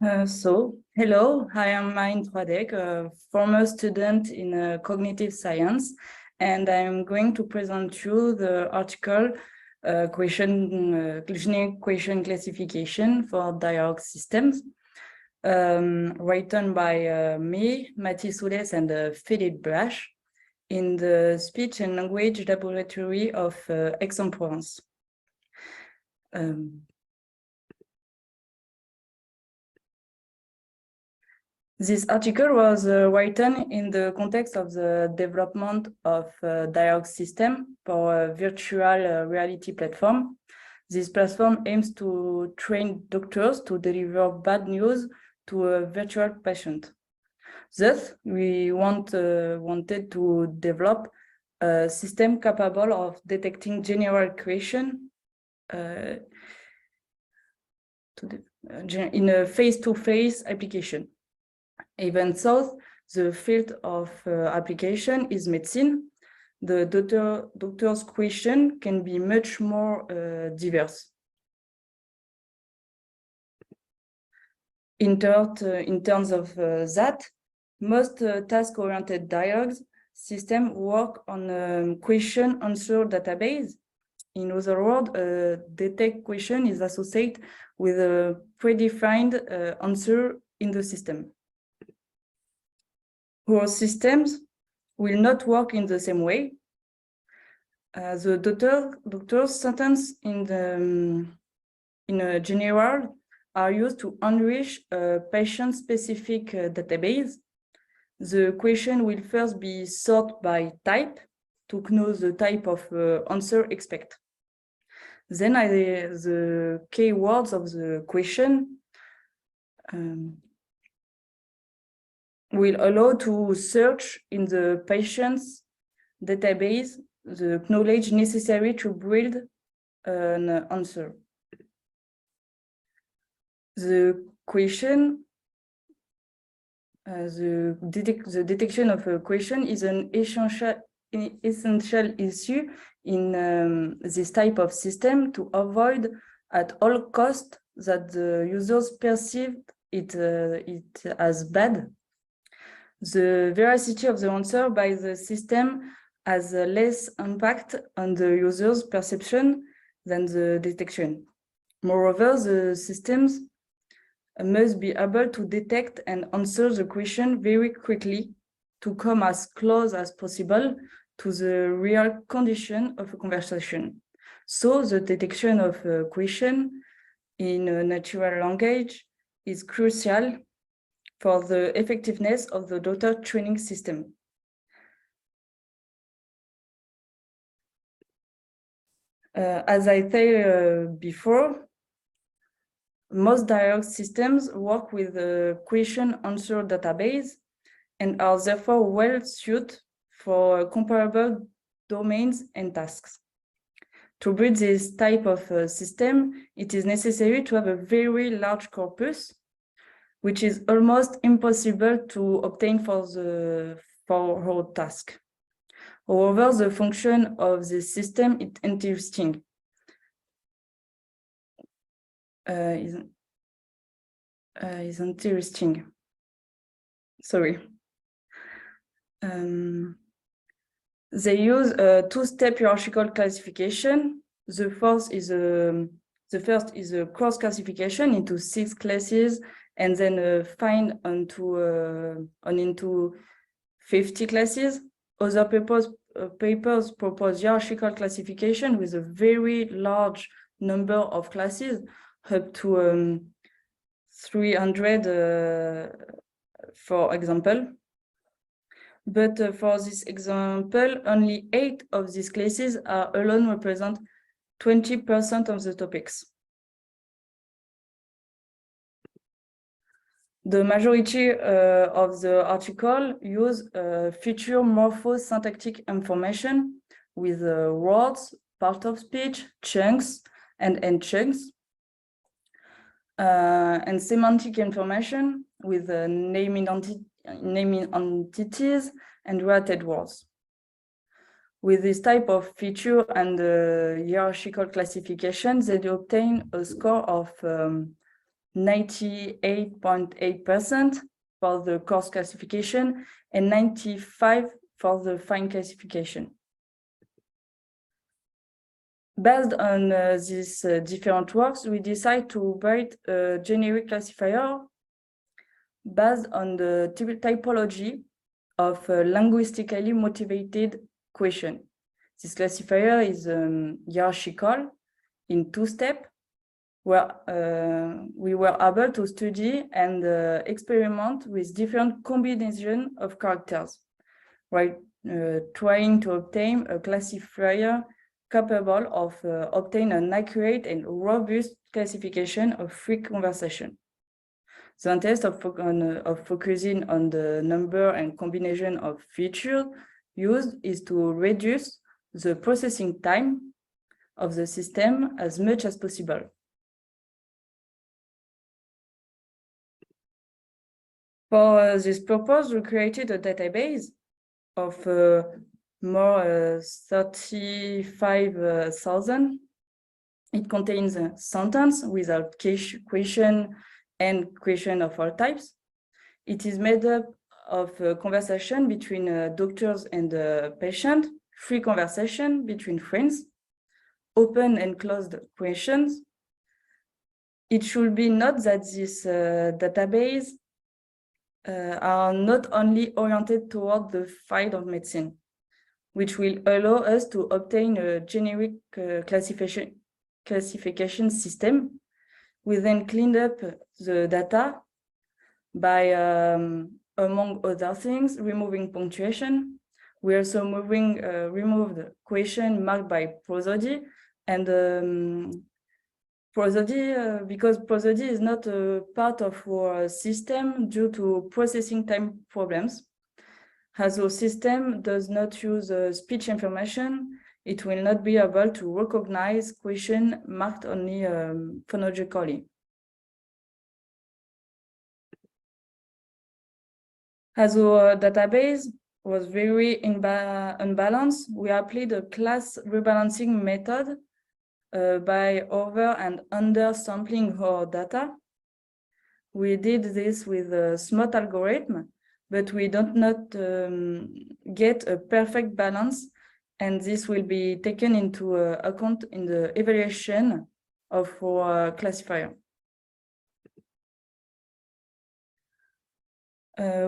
Hello, I am Troadec, a former student in cognitive science, and I'm going to present you the article generic question classification for dialogue systems, written by me, Matthis, Houles, and Philippe Blache in the Speech and Language Laboratory of Aix-en-Provence. This article was written in the context of the development of a dialogue system for a virtual reality platform. This platform aims to train doctors to deliver bad news to a virtual patient. Thus, we wanted to develop a system capable of detecting general question in a face-to-face application. Even so, the field of application is medicine. The doctor's question can be much more diverse. In terms of that, most task-oriented dialogues systems work on a question-answer database. In other words, a detect question is associated with a predefined answer in the system. Our systems will not work in the same way. The doctor's sentence in a general are used to enrich a patient-specific database. The question will first be sorted by type to know the type of answer expected. Then the keywords of the question will allow to search in the patient's database the knowledge necessary to build an answer. The question, the detection of a question is an essential issue in this type of system to avoid at all costs that the users perceive it as bad. The veracity of the answer by the system has less impact on the user's perception than the detection. Moreover, the systems must be able to detect and answer the question very quickly to come as close as possible to the real condition of a conversation. So the detection of a question in a natural language is crucial for the effectiveness of the doctor training system. As I said before, most dialogue systems work with a question-answer database and are therefore well suited for comparable domains and tasks. To build this type of system, it is necessary to have a very large corpus, which is almost impossible to obtain for our task. However, the function of the system is interesting. Is interesting. Sorry. They use a two-step hierarchical classification. The first is a cross classification into 6 classes, and then find into 50 classes. Other papers propose hierarchical classification with a very large number of classes, up to 300, for example. But for this example, only 8 of these classes are alone represent 20% of the topics. The majority of the article use feature morphosyntactic information with words, part of speech, chunks, and end chunks, and semantic information with naming entities and related words. With this type of feature and hierarchical classification, they obtain a score of 98.8% for the coarse classification, and 95% for the fine classification. Based on these different works, we decide to write a generic classifier based on the typology of a linguistically motivated question. This classifier is hierarchical in 2 steps, where we were able to study and experiment with different combinations of characters, right? Trying to obtain a classifier capable of obtain an accurate and robust classification of free conversation. The interest of focusing on the number and combination of features used is to reduce the processing time of the system as much as possible. For this purpose, we created a database of more 35,000. It contains a sentence without question and question of all types. It is made up of a conversation between doctors and patient, free conversation between friends, open and closed questions. It should be noted that this database are not only oriented toward the field of medicine, which will allow us to obtain a generic classification system. We then cleaned up the data by, among other things, removing punctuation. We also removed question marked by prosody, and prosody, because prosody is not a part of our system due to processing time problems. As our system does not use speech information, it will not be able to recognize question marked only phonologically. As our database was very unbalanced, we applied a class rebalancing method by over and under sampling our data. We did this with a smart algorithm, but we don't not get a perfect balance, and this will be taken into account in the evaluation of our classifier.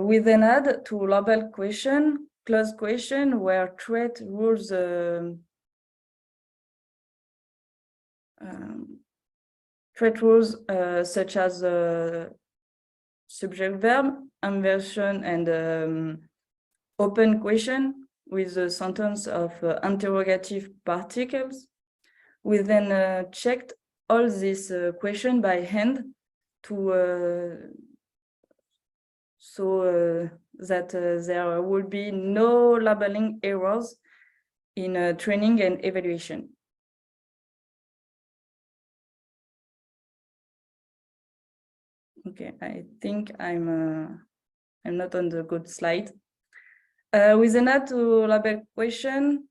We then add to label question, closed question, where threat rules such as subject verb, inversion, and open question with a sentence of interrogative particles. We then checked all these questions by hand to so that there will be no labeling errors in training and evaluation. Okay, I think I'm not on the good slide. With an add to label question,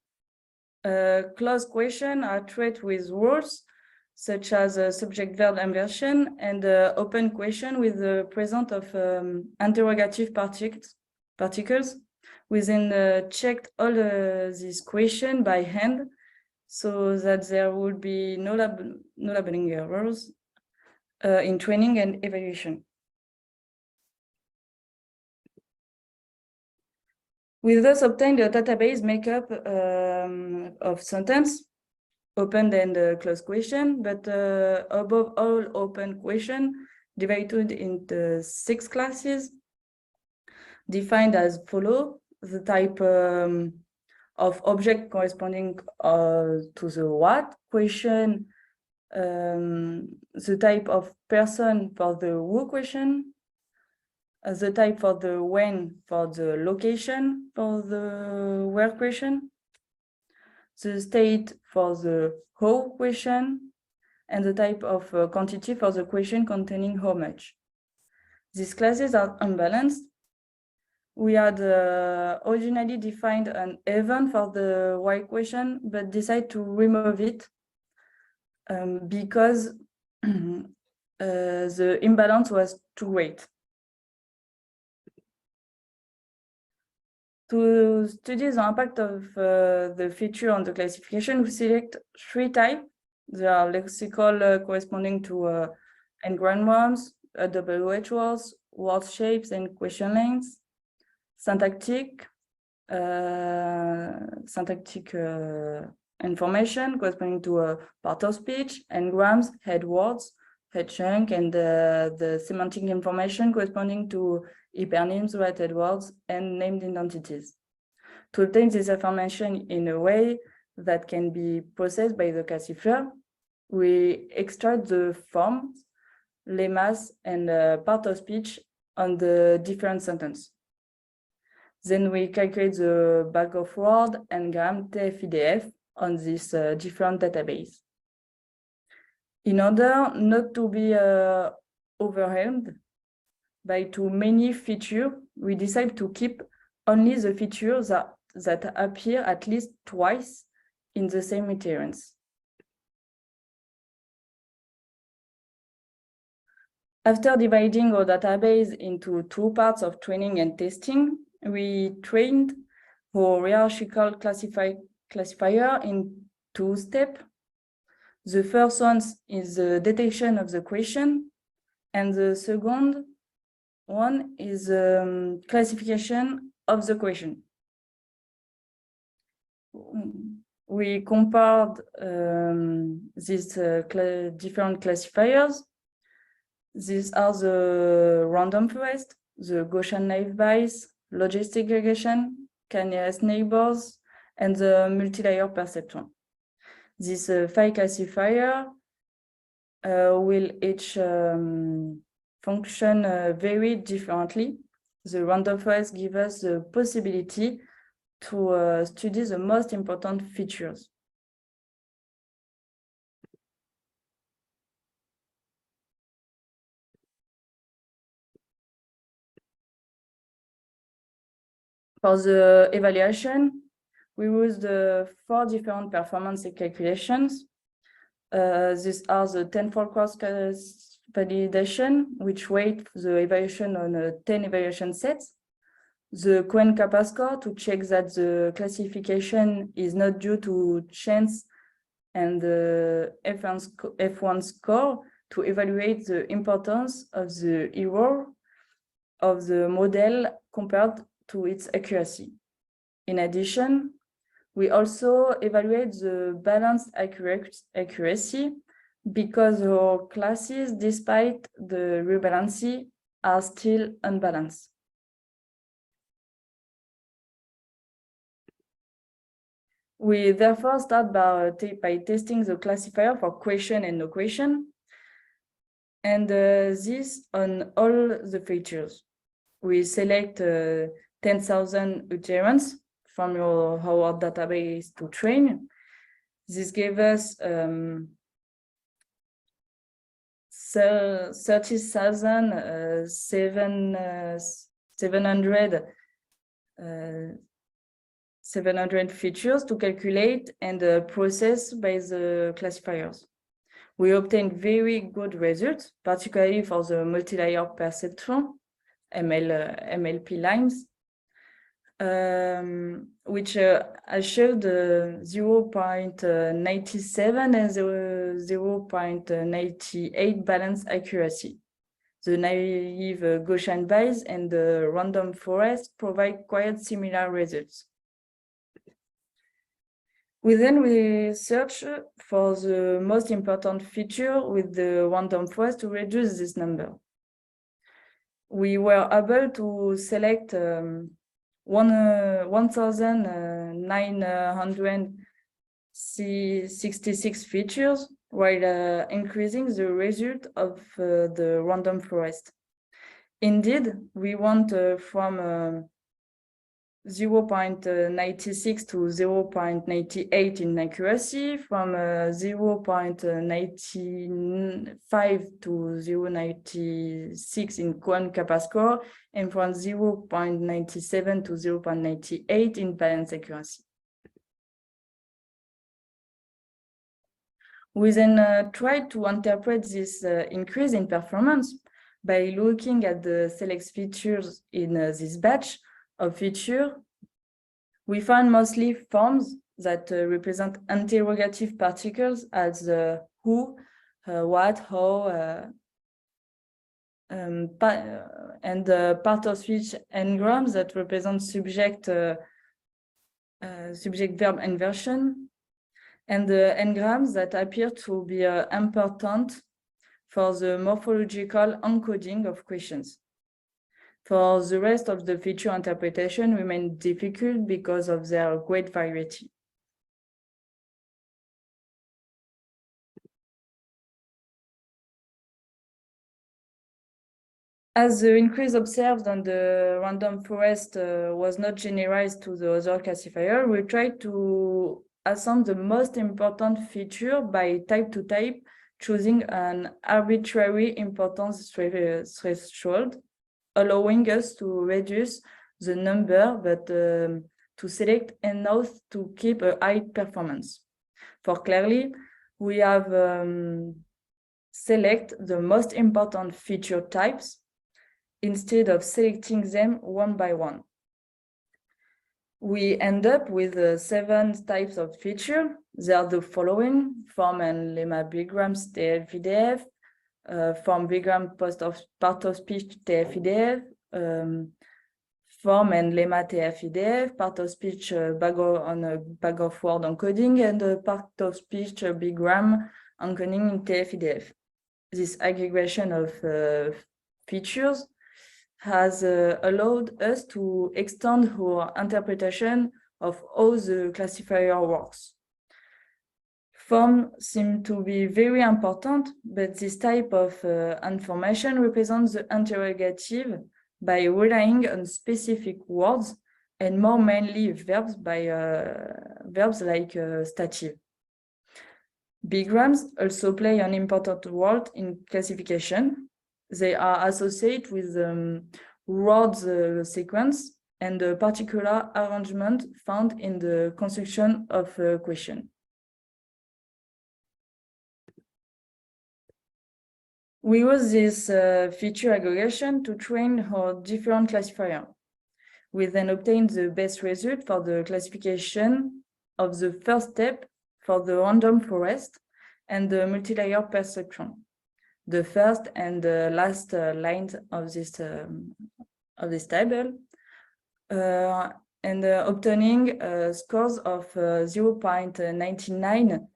closed question are treated with rules such as subject verb inversion, and open question with the presence of interrogative particles. We then checked all these questions by hand so that there would be no labeling errors in training and evaluation. We thus obtained a database makeup of sentence, open and closed question, but above all, open question divided into 6 classes, defined as follow: the type of object corresponding to the what question, the type of person for the who question, the type for the when for the location for the where question, the state for the how question, and the type of quantity for the question containing how much. These classes are unbalanced. We had originally defined an event for the why question, but decided to remove it because the imbalance was too great. To study the impact of the feature on the classification, we select 3 types. There are lexical corresponding to n-grams, WH words, word shapes, and question lengths. Syntactic information corresponding to part of speech, n-grams, head words, head chunk, and the semantic information corresponding to hypernyms, related words, and named identities. To obtain this information in a way that can be processed by the classifier, we extract the forms, lemmas, and part of speech on the different sentences. Then we calculate the bag of word and gram TF-IDF on this different database. In order not to be overwhelmed by too many features, we decide to keep only the features that appear at least twice in the same utterance. After dividing our database into 2 parts of training and testing, we trained our hierarchical classifier in 2 steps. The first one is the detection of the question, and the second one is classification of the question. We compared these different classifiers. These are the random forest, the Gaussian naive Bayes, logistic regression, k-nearest neighbors, and the multi-layer perceptron. This 5 classifier will each function very differently. The random forest gives us the possibility to study the most important features. For the evaluation, we used 4 different performance calculations. These are the 10-fold cross validation, which weight the evaluation on 10 evaluation sets. The Cohen-Kappa score to check that the classification is not due to chance, and the F1 score to evaluate the importance of the error of the model compared to its accuracy. In addition, we also evaluate the balanced accuracy because our classes, despite the rebalancing, are still unbalanced. We therefore start by testing the classifier for question and no question, and this on all the features. We select 10,000 utterances from our database to train. This gave us 30,700 features to calculate and process by the classifiers. We obtained very good results, particularly for the multi-layer perceptron, MLP lines, which showed 0.97 and 0.98 balance accuracy. The naive Gaussian Bayes and the random forest provide quite similar results. We search for the most important feature with the random forest to reduce this number. We were able to select 1,966 features while increasing the result of the random forest. Indeed, we went from 0.96 to 0.98 in accuracy, from 0.95 to 0.96 in Cohen-Kappa score, and from 0.97 to 0.98 in balance accuracy. We then tried to interpret this increase in performance by looking at the select features in this batch of features. We found mostly forms that represent interrogative particles as who, what, how, and part of speech n-grams that represent subject verb inversion, and the n-grams that appear to be important for the morphological encoding of questions. For the rest of the feature interpretation remain difficult because of their great variety. As the increase observed on the random forest was not generalized to the other classifier, we tried to assign the most important feature by type to type, choosing an arbitrary importance threshold, allowing us to reduce the number, but to select enough to keep a high performance. For clearly, we have select the most important feature types instead of selecting them one by one. We end up with 7 types of feature. They are the following: form and lemma bigrams TF-IDF, form bigram part of speech TF-IDF, form and lemma TF-IDF, part of speech bag of word encoding, and part of speech bigram encoding in TF-IDF. This aggregation of features has allowed us to extend our interpretation of how the classifier works. Form seems to be very important, but this type of information represents the interrogative by relying on specific words and more mainly verbs by verbs like stative. Bigrams also play an important role in classification. They are associated with word sequence and the particular arrangement found in the construction of a question. We use this feature aggregation to train our different classifiers. We then obtain the best result for the classification of the first step for the random forest and the multi-layer perception, the first and the last lines of this table, and obtaining scores of 0.99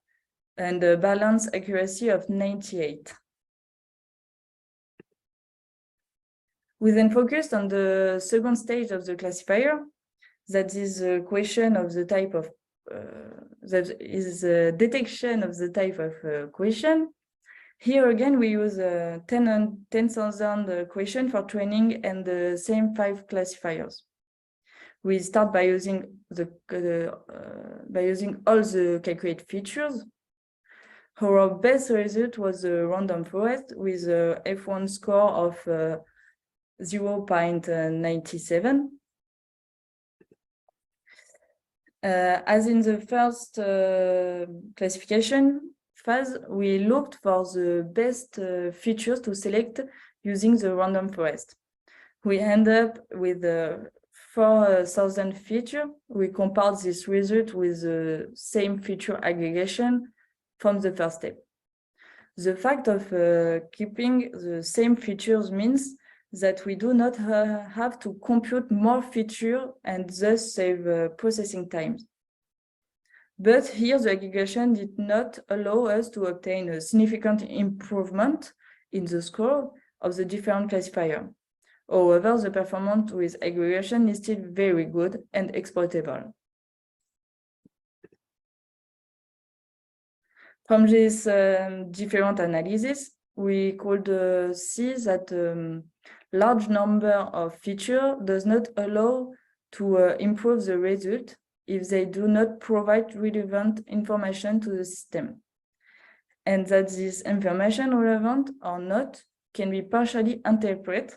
and a balance accuracy of 98. We then focused on the second stage of the classifier, that is a question of the type of that is a detection of the type of question. Here again, we use 10,000 questions for training and the same 5 classifiers. We start by using all the calculate features. Our best result was a random forest with a F1 score of 0.97. As in the first classification phase, we looked for the best features to select using the random forest. We end up with 4,000 features. We compared this result with the same feature aggregation from the first step. The fact of keeping the same features means that we do not have to compute more features and thus save processing times. But here the aggregation did not allow us to obtain a significant improvement in the score of the different classifiers. However, the performance with aggregation is still very good and exploitable. From this different analysis, we could see that large number of features does not allow to improve the result if they do not provide relevant information to the system, and that this information, relevant or not, can be partially interpreted.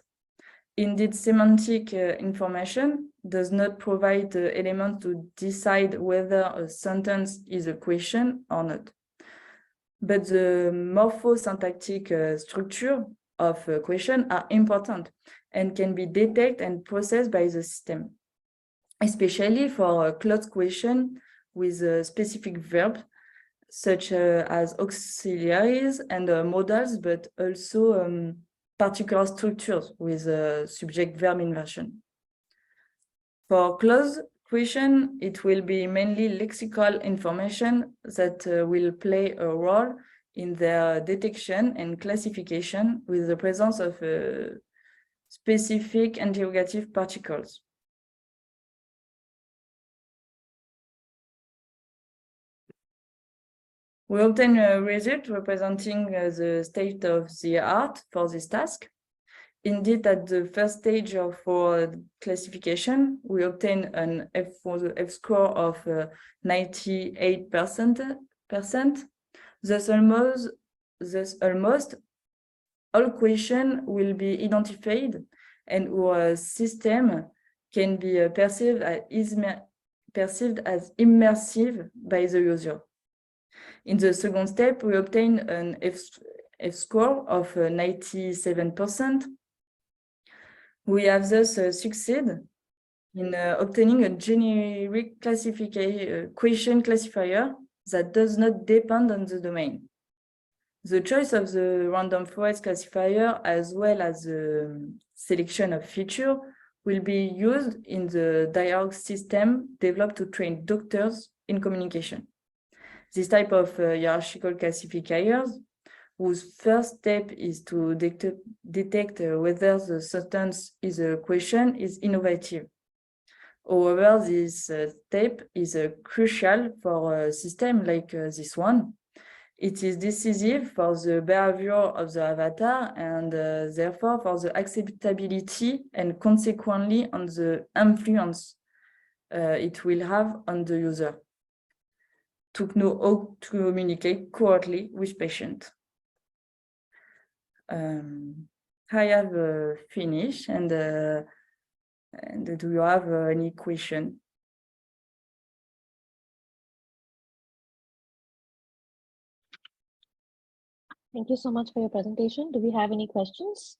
Indeed, semantic information does not provide the element to decide whether a sentence is a question or not. but the morphosyntactic structure of a question are important and can be detected and processed by the system, especially for a closed question with a specific verb, such as auxiliaries and modals, but also particular structures with a subject-verb inversion. For closed question, it will be mainly lexical information that will play a role in their detection and classification with the presence of specific interrogative particles. We obtain a result representing the state of the art for this task. Indeed, at the first stage of our classification, we obtain an F score of 98%. Thus, almost all questions will be identified, and our system can be perceived as immersive by the user. In the second step, we obtain an F score of 97%. We have thus succeeded in obtaining a generic question classifier that does not depend on the domain. The choice of the random forest classifier, as well as the selection of features, will be used in the dialogue system developed to train doctors in communication. This type of hierarchical classifiers, whose first step is to detect whether the sentence is a question, is innovative. However, this step is crucial for a system like this one. It is decisive for the behavior of the avatar and therefore for the acceptability and consequently on the influence it will have on the user to know how to communicate correctly with patients. I have finished, and do you have any question? Thank you so much for your presentation. Do we have any questions?